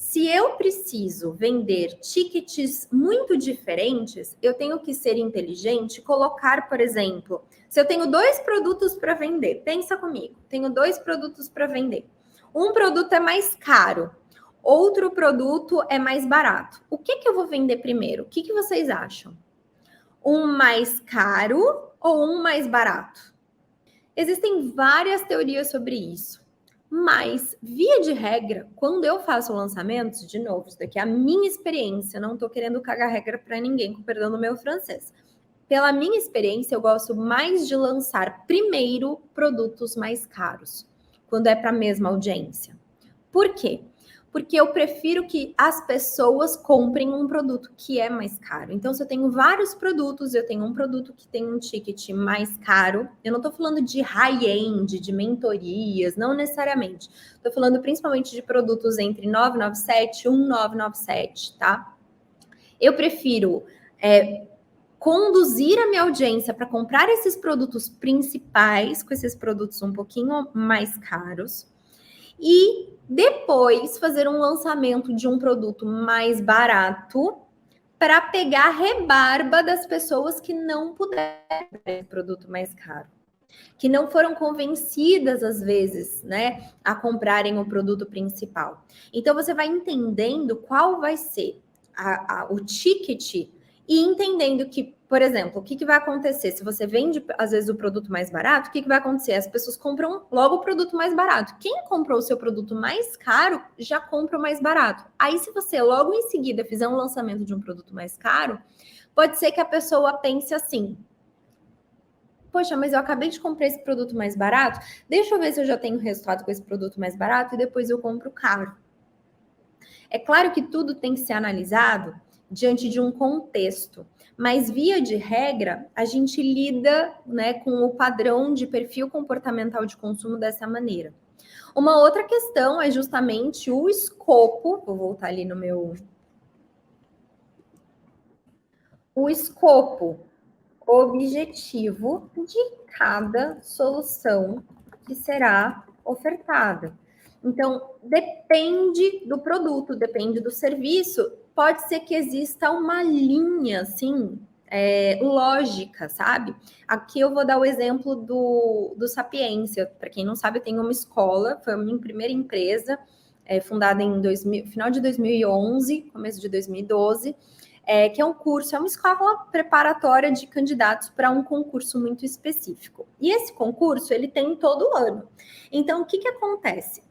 Se eu preciso vender tickets muito diferentes, eu tenho que ser inteligente, colocar, por exemplo, se eu tenho 2 produtos para vender, pensa comigo, tenho 2 produtos para vender. Um produto é mais caro, outro produto é mais barato. O que eu vou vender primeiro? O que vocês acham? Um mais caro ou um mais barato? Existem várias teorias sobre isso. Mas, via de regra, quando eu faço lançamentos, de novo, isso daqui é a minha experiência, não estou querendo cagar regra para ninguém, com perdão do meu francês. Pela minha experiência, eu gosto mais de lançar primeiro produtos mais caros, quando é para a mesma audiência. Por quê? Porque eu prefiro que as pessoas comprem um produto que é mais caro. Então, se eu tenho vários produtos, eu tenho um produto que tem um ticket mais caro. Eu não estou falando de high-end, de mentorias, não necessariamente. Estou falando principalmente de produtos entre 997 e 1997, tá? Eu prefiro conduzir a minha audiência para comprar esses produtos principais, com esses produtos um pouquinho mais caros, e depois fazer um lançamento de um produto mais barato para pegar a rebarba das pessoas que não puderam comprar esse produto mais caro, que não foram convencidas às vezes, né, a comprarem o produto principal. Então você vai entendendo qual vai ser o ticket e entendendo que, por exemplo, o que vai acontecer se você vende, às vezes, o produto mais barato, o que vai acontecer? As pessoas compram logo o produto mais barato. Quem comprou o seu produto mais caro, já compra o mais barato. Aí, se você logo em seguida fizer um lançamento de um produto mais caro, pode ser que a pessoa pense assim: poxa, mas eu acabei de comprar esse produto mais barato, deixa eu ver se eu já tenho resultado com esse produto mais barato e depois eu compro caro. É claro que tudo tem que ser analisado diante de um contexto, mas via de regra, a gente lida, né, com o padrão de perfil comportamental de consumo dessa maneira. Uma outra questão é justamente o escopo, vou voltar ali no meu... O escopo objetivo de cada solução que será ofertada. Então, depende do produto, depende do serviço. Pode ser que exista uma linha, assim, lógica, sabe? Aqui eu vou dar o exemplo do Sapiência. Para quem não sabe, tem uma escola, foi a minha primeira empresa, fundada em final de 2011, começo de 2012, que é um curso, é uma escola preparatória de candidatos para um concurso muito específico. E esse concurso, ele tem todo ano. Então, o que acontece?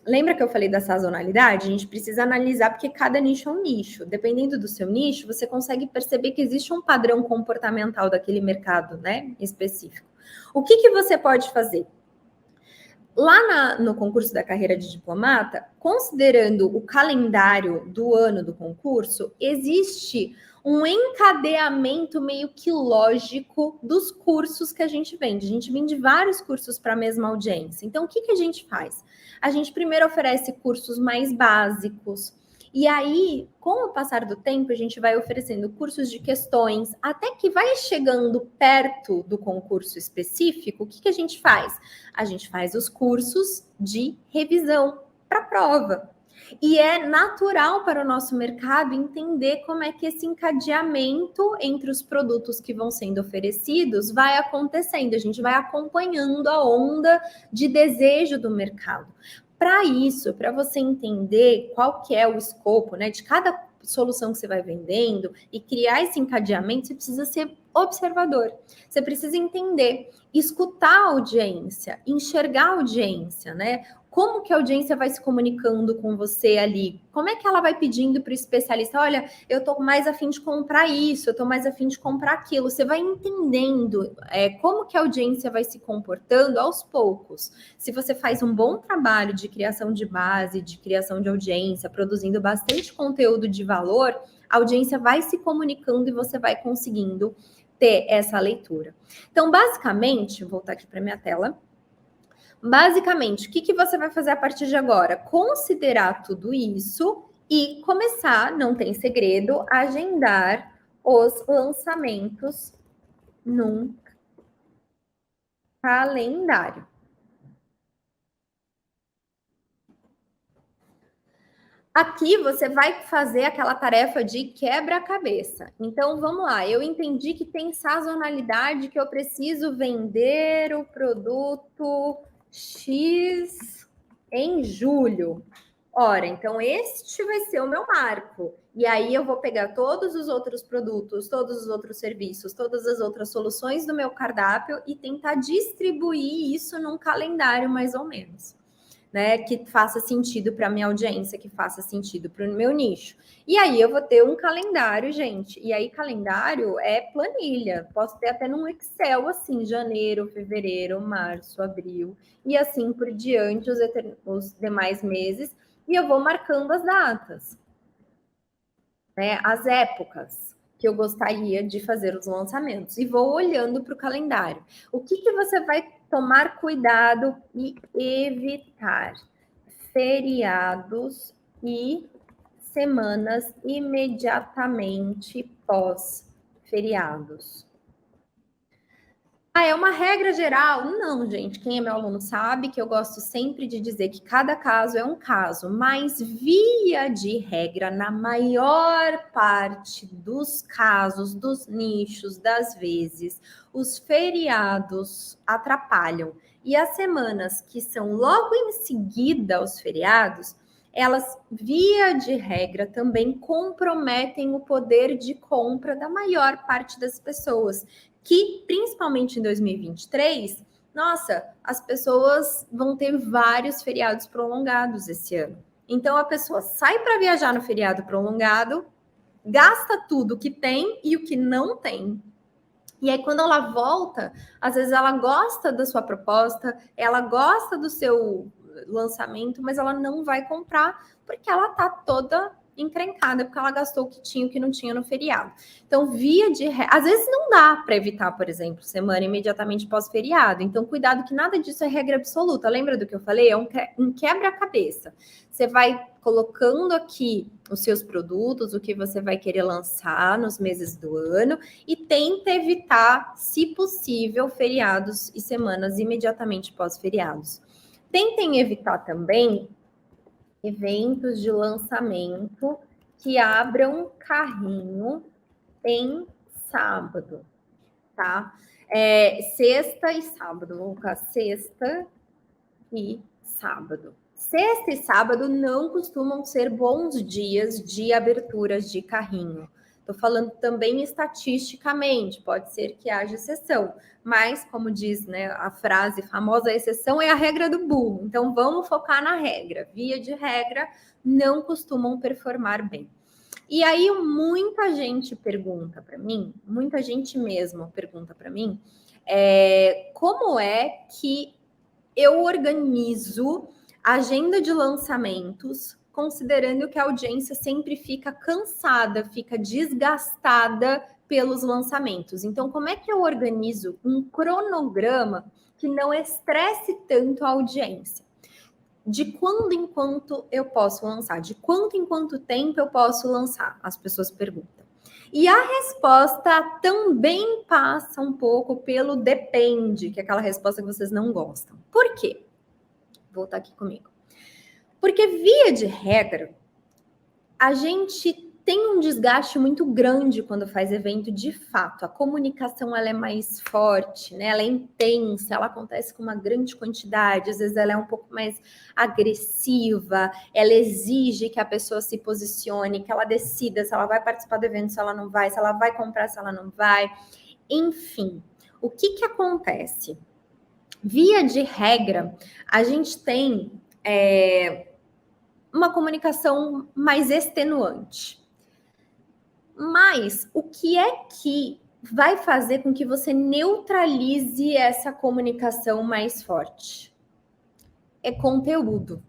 Lembra que eu falei da sazonalidade? A gente precisa analisar porque cada nicho é um nicho. Dependendo do seu nicho, você consegue perceber que existe um padrão comportamental daquele mercado, né, específico. O que você pode fazer? Lá no concurso da carreira de diplomata, considerando o calendário do ano do concurso, existe um encadeamento meio que lógico dos cursos que a gente vende. A gente vende vários cursos para a mesma audiência. Então, o que a gente faz? A gente primeiro oferece cursos mais básicos. E aí, com o passar do tempo, a gente vai oferecendo cursos de questões, até que vai chegando perto do concurso específico, o que a gente faz? A gente faz os cursos de revisão para a prova. E é natural para o nosso mercado entender como é que esse encadeamento entre os produtos que vão sendo oferecidos vai acontecendo. A gente vai acompanhando a onda de desejo do mercado. Para isso, para você entender qual que é o escopo, né, de cada solução que você vai vendendo e criar esse encadeamento, você precisa ser observador. Você precisa entender, escutar a audiência, enxergar a audiência, né? Como que a audiência vai se comunicando com você ali? Como é que ela vai pedindo para o especialista? Olha, eu estou mais afim de comprar isso, eu estou mais afim de comprar aquilo. Você vai entendendo como que a audiência vai se comportando aos poucos. Se você faz um bom trabalho de criação de base, de criação de audiência, produzindo bastante conteúdo de valor, a audiência vai se comunicando e você vai conseguindo ter essa leitura. Então, basicamente, vou voltar aqui para minha tela. Basicamente, o que você vai fazer a partir de agora? Considerar tudo isso e começar, não tem segredo, a agendar os lançamentos num calendário. Aqui você vai fazer aquela tarefa de quebra-cabeça. Então, vamos lá. Eu entendi que tem sazonalidade, que eu preciso vender o produto X em julho. Ora, então este vai ser o meu marco. E aí eu vou pegar todos os outros produtos, todos os outros serviços, todas as outras soluções do meu cardápio e tentar distribuir isso num calendário mais ou menos, né, que faça sentido para a minha audiência, que faça sentido para o meu nicho. E aí eu vou ter um calendário, gente. E aí calendário é planilha. Posso ter até num Excel, assim, janeiro, fevereiro, março, abril, e assim por diante, os demais meses. E eu vou marcando as datas, né, as épocas que eu gostaria de fazer os lançamentos. E vou olhando para o calendário. O que você vai tomar cuidado e evitar? Feriados e semanas imediatamente pós-feriados. Ah, é uma regra geral? Não, gente. Quem é meu aluno sabe que eu gosto sempre de dizer que cada caso é um caso, mas via de regra, na maior parte dos casos, dos nichos, das vezes, os feriados atrapalham. E as semanas que são logo em seguida aos feriados, elas, via de regra, também comprometem o poder de compra da maior parte das pessoas, que principalmente em 2023, nossa, as pessoas vão ter vários feriados prolongados esse ano. Então a pessoa sai para viajar no feriado prolongado, gasta tudo que tem e o que não tem. E aí, quando ela volta, às vezes ela gosta da sua proposta, ela gosta do seu lançamento, mas ela não vai comprar porque ela tá toda encrencada, porque ela gastou o que tinha e o que não tinha no feriado. Então, às vezes não dá para evitar, por exemplo, semana imediatamente pós-feriado. Então, cuidado que nada disso é regra absoluta. Lembra do que eu falei? É um quebra-cabeça. Você vai colocando aqui os seus produtos, o que você vai querer lançar nos meses do ano e tenta evitar, se possível, feriados e semanas imediatamente pós-feriados. Tentem evitar também eventos de lançamento que abram carrinho em sábado, tá? Sexta e sábado, vou colocar sexta e sábado. Sexta e sábado não costumam ser bons dias de aberturas de carrinho. Estou falando também estatisticamente, pode ser que haja exceção, mas como diz, né, a frase famosa, a exceção é a regra do burro. Então vamos focar na regra. Via de regra, não costumam performar bem. E aí muita gente pergunta para mim, muita gente mesmo pergunta para mim, como é que eu organizo a agenda de lançamentos, considerando que a audiência sempre fica cansada, fica desgastada pelos lançamentos. Então, como é que eu organizo um cronograma que não estresse tanto a audiência? De quando em quanto eu posso lançar? De quanto em quanto tempo eu posso lançar? As pessoas perguntam. E a resposta também passa um pouco pelo depende, que é aquela resposta que vocês não gostam. Por quê? Vou voltar aqui comigo. Porque, via de regra, a gente tem um desgaste muito grande quando faz evento de fato. A comunicação ela é mais forte, né? Ela é intensa, ela acontece com uma grande quantidade, às vezes ela é um pouco mais agressiva, ela exige que a pessoa se posicione, que ela decida se ela vai participar do evento, se ela não vai, se ela vai comprar, se ela não vai. Enfim, o que acontece? Via de regra, a gente tem uma comunicação mais extenuante. Mas o que é que vai fazer com que você neutralize essa comunicação mais forte? É conteúdo.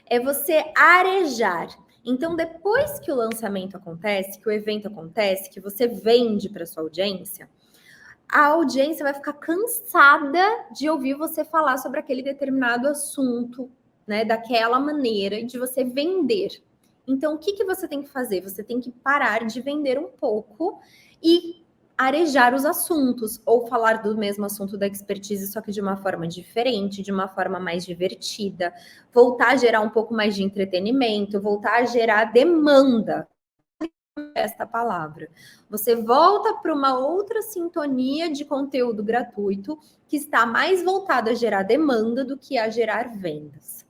É você arejar. Então, depois que o lançamento acontece, que o evento acontece, que você vende para sua audiência, a audiência vai ficar cansada de ouvir você falar sobre aquele determinado assunto, né, daquela maneira, de você vender. Então, o que você tem que fazer? Você tem que parar de vender um pouco e arejar os assuntos, ou falar do mesmo assunto da expertise, só que de uma forma diferente, de uma forma mais divertida, voltar a gerar um pouco mais de entretenimento, voltar a gerar demanda. Esta palavra. Você volta para uma outra sintonia de conteúdo gratuito que está mais voltada a gerar demanda do que a gerar vendas.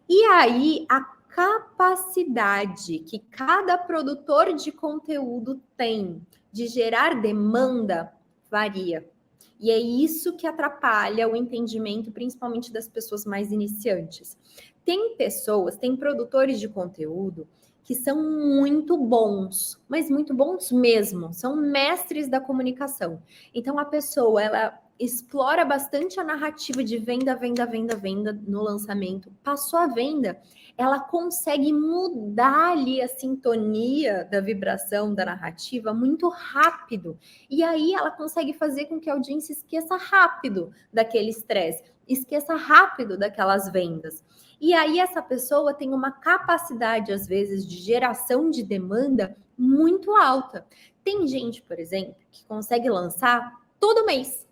E aí, a capacidade que cada produtor de conteúdo tem de gerar demanda varia. E é isso que atrapalha o entendimento, principalmente das pessoas mais iniciantes. Tem pessoas, tem produtores de conteúdo que são muito bons, mas muito bons mesmo, são mestres da comunicação. Então a pessoa, ela explora bastante a narrativa de venda, venda, venda, venda no lançamento. Passou a venda, ela consegue mudar ali a sintonia da vibração da narrativa muito rápido. E aí ela consegue fazer com que a audiência esqueça rápido daquele estresse, esqueça rápido daquelas vendas. E aí essa pessoa tem uma capacidade, às vezes, de geração de demanda muito alta. Tem gente, por exemplo, que consegue lançar todo mês.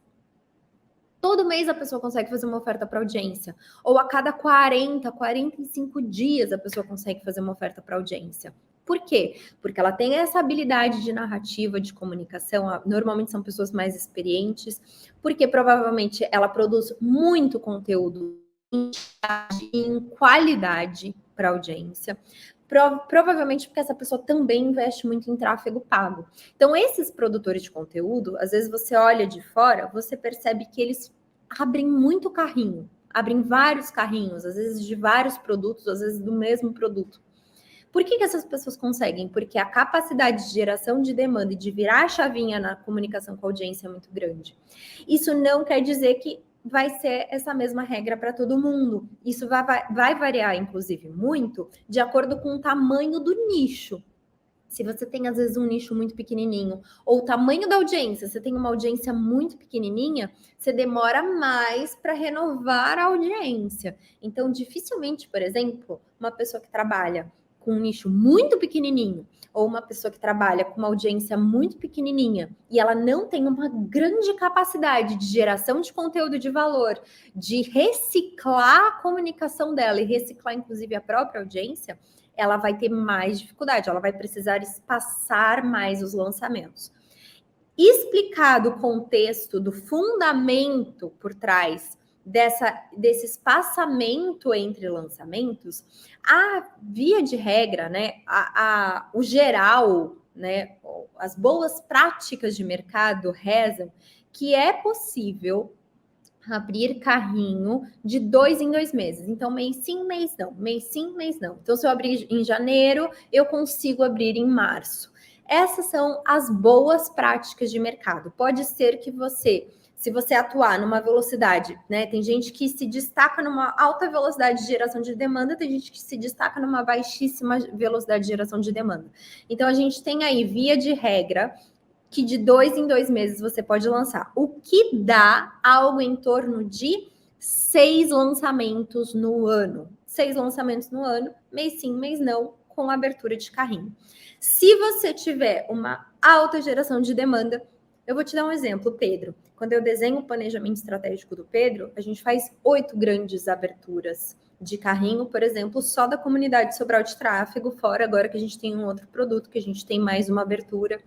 Todo mês a pessoa consegue fazer uma oferta para audiência. Ou a cada 40, 45 dias a pessoa consegue fazer uma oferta para audiência. Por quê? Porque ela tem essa habilidade de narrativa, de comunicação. Normalmente são pessoas mais experientes. Porque provavelmente ela produz muito conteúdo em qualidade para audiência. Provavelmente porque essa pessoa também investe muito em tráfego pago. Então, esses produtores de conteúdo, às vezes você olha de fora, você percebe que eles abrem muito carrinho, abrem vários carrinhos, às vezes de vários produtos, às vezes do mesmo produto. Por que essas pessoas conseguem? Porque a capacidade de geração de demanda e de virar a chavinha na comunicação com a audiência é muito grande. Isso não quer dizer que vai ser essa mesma regra para todo mundo. Isso vai variar, inclusive, muito de acordo com o tamanho do nicho. Se você tem, às vezes, um nicho muito pequenininho, ou o tamanho da audiência, você tem uma audiência muito pequenininha, você demora mais para renovar a audiência. Então, dificilmente, por exemplo, uma pessoa que trabalha com um nicho muito pequenininho, ou uma pessoa que trabalha com uma audiência muito pequenininha, e ela não tem uma grande capacidade de geração de conteúdo de valor, de reciclar a comunicação dela e reciclar, inclusive, a própria audiência, ela vai ter mais dificuldade, ela vai precisar espaçar mais os lançamentos. Explicado o contexto do fundamento por trás desse espaçamento entre lançamentos, a via de regra, né, o geral, né, as boas práticas de mercado rezam que é possível abrir carrinho de 2 em 2 meses. Então, mês sim, mês não. Mês sim, mês não. Então, se eu abrir em janeiro, eu consigo abrir em março. Essas são as boas práticas de mercado. Pode ser que você, se você atuar numa velocidade, né? Tem gente que se destaca numa alta velocidade de geração de demanda, tem gente que se destaca numa baixíssima velocidade de geração de demanda. Então, a gente tem aí, via de regra, que de 2 em 2 meses você pode lançar, o que dá algo em torno de 6 lançamentos no ano. 6 lançamentos no ano, mês sim, mês não, com abertura de carrinho. Se você tiver uma alta geração de demanda, eu vou te dar um exemplo, Pedro. Quando eu desenho o planejamento estratégico do Pedro, a gente faz 8 grandes aberturas de carrinho, por exemplo, só da comunidade Sobral de Tráfego, fora agora que a gente tem um outro produto, que a gente tem mais uma abertura.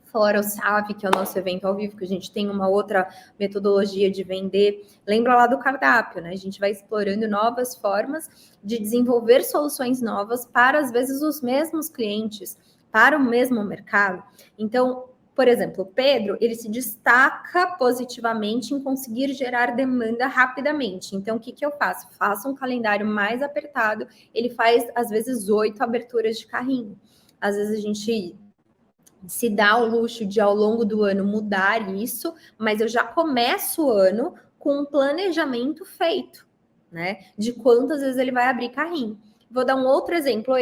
Fora o SAV, que é o nosso evento ao vivo, que a gente tem uma outra metodologia de vender. Lembra lá do cardápio, né? A gente vai explorando novas formas de desenvolver soluções novas para, às vezes, os mesmos clientes, para o mesmo mercado. Então, por exemplo, o Pedro, ele se destaca positivamente em conseguir gerar demanda rapidamente. Então, o que eu faço? Faço um calendário mais apertado, ele faz, às vezes, 8 aberturas de carrinho. Às vezes, a gente se dá o luxo de, ao longo do ano, mudar isso, mas eu já começo o ano com um planejamento feito, né? De quantas vezes ele vai abrir carrinho. Vou dar um outro exemplo,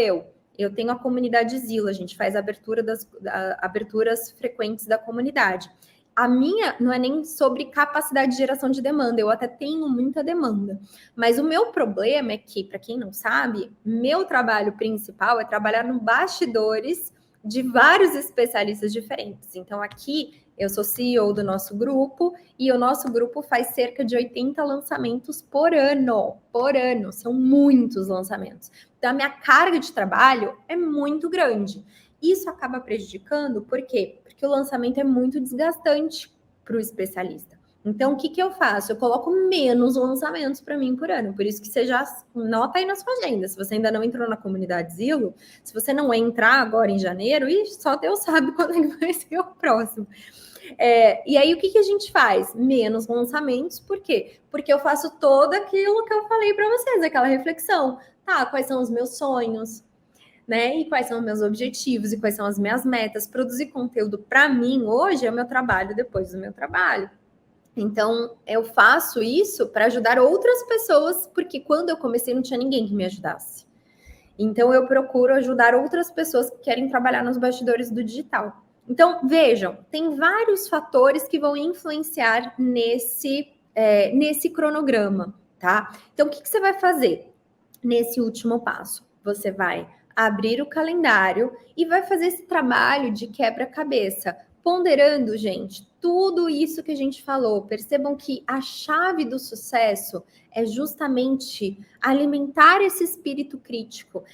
eu tenho a comunidade Zila, a gente faz aberturas frequentes da comunidade. A minha não é nem sobre capacidade de geração de demanda, eu até tenho muita demanda. Mas o meu problema é que, para quem não sabe, meu trabalho principal é trabalhar no bastidores de vários especialistas diferentes. Então, aqui eu sou CEO do nosso grupo e o nosso grupo faz cerca de 80 lançamentos por ano. Por ano, são muitos lançamentos. Então, a minha carga de trabalho é muito grande. Isso acaba prejudicando, por quê? Porque o lançamento é muito desgastante para o especialista. Então, o que eu faço? Eu coloco menos lançamentos para mim por ano. Por isso que você já nota aí na sua agenda. Se você ainda não entrou na comunidade Zillow, se você não entrar agora em janeiro, só Deus sabe quando é que vai ser o próximo. E aí, o que a gente faz? Menos lançamentos, por quê? Porque eu faço todo aquilo que eu falei para vocês, aquela reflexão. Tá, quais são os meus sonhos? Né? E quais são os meus objetivos e quais são as minhas metas? Produzir conteúdo para mim hoje é o meu trabalho depois do meu trabalho. Então, eu faço isso para ajudar outras pessoas, porque quando eu comecei não tinha ninguém que me ajudasse. Então, eu procuro ajudar outras pessoas que querem trabalhar nos bastidores do digital. Então, vejam, tem vários fatores que vão influenciar nesse cronograma, tá? Então, o que você vai fazer nesse último passo? Você vai abrir o calendário e vai fazer esse trabalho de quebra-cabeça, ponderando, gente, tudo isso que a gente falou. Percebam que a chave do sucesso é justamente alimentar esse espírito crítico,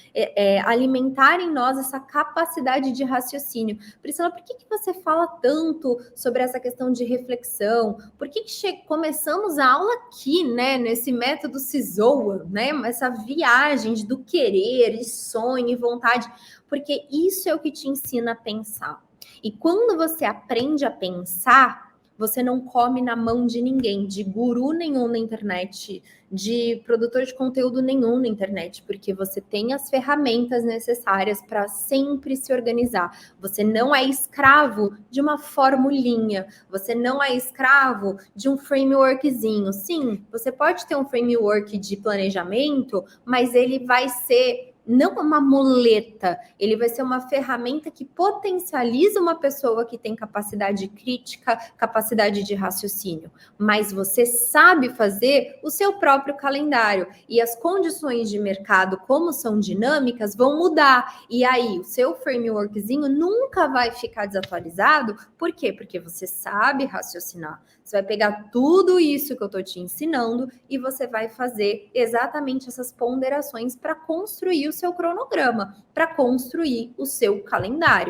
alimentar em nós essa capacidade de raciocínio. Priscila, por que você fala tanto sobre essa questão de reflexão? Por que começamos a aula aqui, né, nesse método CISOA, né, essa viagem do querer, e sonho e vontade? Porque isso é o que te ensina a pensar. E quando você aprende a pensar, você não come na mão de ninguém, de guru nenhum na internet, de produtor de conteúdo nenhum na internet, porque você tem as ferramentas necessárias para sempre se organizar. Você não é escravo de uma formulinha, você não é escravo de um frameworkzinho. Sim, você pode ter um framework de planejamento, mas ele vai ser não uma muleta, ele vai ser uma ferramenta que potencializa uma pessoa que tem capacidade crítica, capacidade de raciocínio. Mas você sabe fazer o seu próprio calendário e as condições de mercado, como são dinâmicas, vão mudar. E aí, o seu frameworkzinho nunca vai ficar desatualizado. Por quê? Porque você sabe raciocinar. Você vai pegar tudo isso que eu estou te ensinando e você vai fazer exatamente essas ponderações para construir o seu cronograma, para construir o seu calendário.